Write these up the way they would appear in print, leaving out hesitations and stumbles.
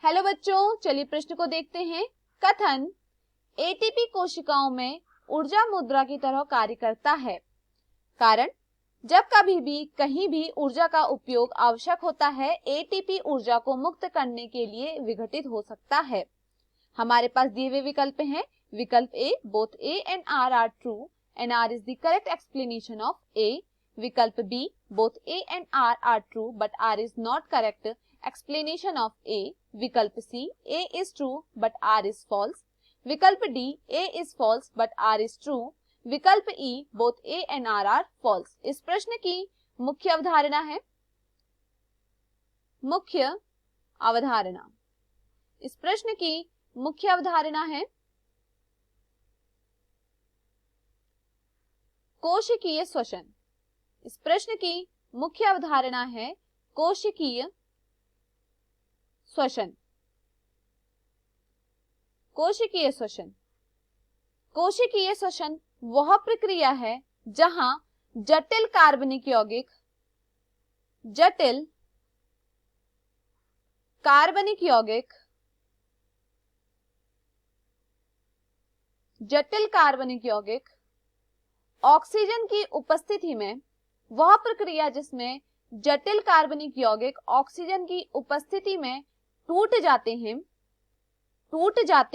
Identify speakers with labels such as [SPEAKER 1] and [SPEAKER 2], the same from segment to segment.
[SPEAKER 1] Hello बच्चों, चलिए प्रश्न को देखते हैं। कथन एटीपी कोशिकाओं में ऊर्जा मुद्रा की तरह कार्य करता है। कारण जब कभी भी कहीं भी ऊर्जा का उपयोग आवश्यक होता है, एटीपी ऊर्जा को मुक्त करने के लिए विघटित हो सकता है। हमारे पास दिए हुए विकल्प हैं। विकल्प A, both A and R are true and R is the correct explanation of A. विकल्प B, both A and R true but R is not correct explanation of A. विकल्प C, A is true but R is false. विकल्प D, A is false but R is true. विकल्प E, both A and R are false. इस प्रश्न की मुख्य अवधारणा है मुख्य अवधारणा इस प्रश्न की मुख्य अवधारणा है कोशिकीय श्वसन। इस प्रश्न की मुख्य अवधारणा है कोशिकीय श्वसन। कोशिकीय श्वसन कोशिकीय श्वसन वह प्रक्रिया है जहां जटिल कार्बनिक यौगिक ऑक्सीजन की उपस्थिति में वह प्रक्रिया जिसमें जटिल कार्बनिक यौगिक ऑक्सीजन की उपस्थिति में टूट जाते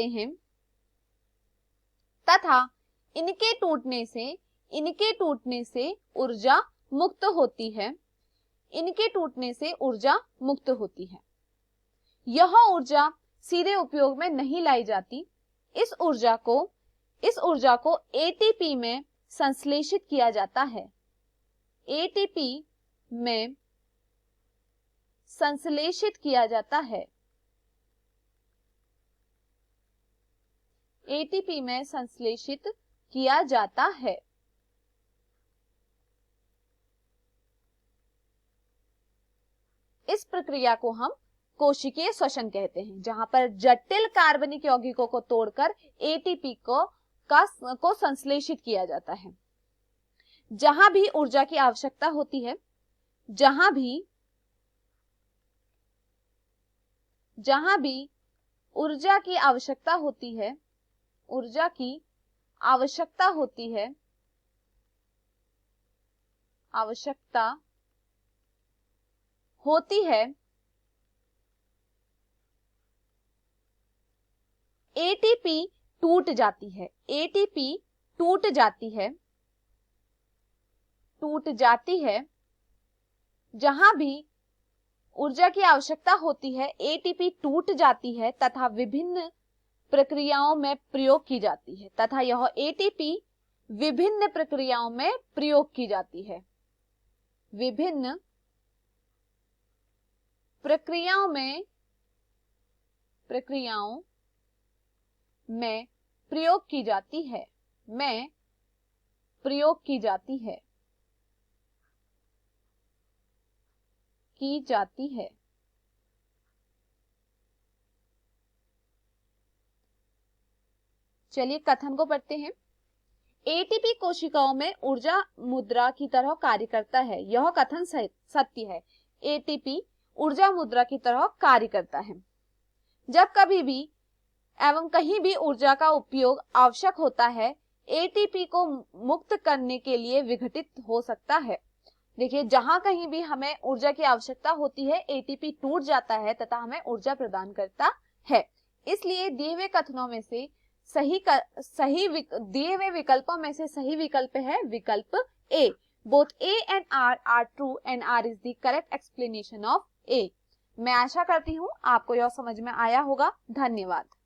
[SPEAKER 1] हैं तथा इनके टूटने से ऊर्जा मुक्त होती है। यह ऊर्जा सीधे उपयोग में नहीं लाई जाती। इस ऊर्जा को एटीपी में संश्लेषित किया जाता है। एटीपी में संश्लेषित किया जाता है। एटीपी में संश्लेषित किया जाता है। इस प्रक्रिया को हम कोशिकीय श्वसन कहते हैं, जहां पर जटिल कार्बनिक यौगिकों को तोड़कर एटीपी को संश्लेषित किया जाता है। जहां भी ऊर्जा की आवश्यकता होती है, जहां भी ऊर्जा की आवश्यकता होती है, एटीपी टूट जाती है। जहां भी ऊर्जा की आवश्यकता होती है, एटीपी टूट जाती है तथा विभिन्न प्रक्रियाओं में प्रयोग की जाती है तथा यह एटीपी विभिन्न प्रक्रियाओं में प्रयोग की जाती है। विभिन्न प्रक्रियाओं में प्रयोग की जाती है। चलिए कथन को पढ़ते हैं। एटीपी कोशिकाओं में ऊर्जा मुद्रा की तरह कार्य करता है। यह कथन सत्य है। एटीपी ऊर्जा मुद्रा की तरह कार्य करता है। जब कभी भी एवं कहीं भी ऊर्जा का उपयोग आवश्यक होता है, एटीपी को मुक्त करने के लिए विघटित हो सकता है। देखिए, जहां कहीं भी हमें ऊर्जा की आवश्यकता होती है, एटीपी टूट जाता है तथा हमें ऊर्जा प्रदान करता है। इसलिए दिए हुए कथनों में से दिए हुए विकल्पों में से सही विकल्प है विकल्प A. Both A and R are true and R is the correct explanation of A. मैं आशा करती हूँ आपको यह समझ में आया होगा। धन्यवाद।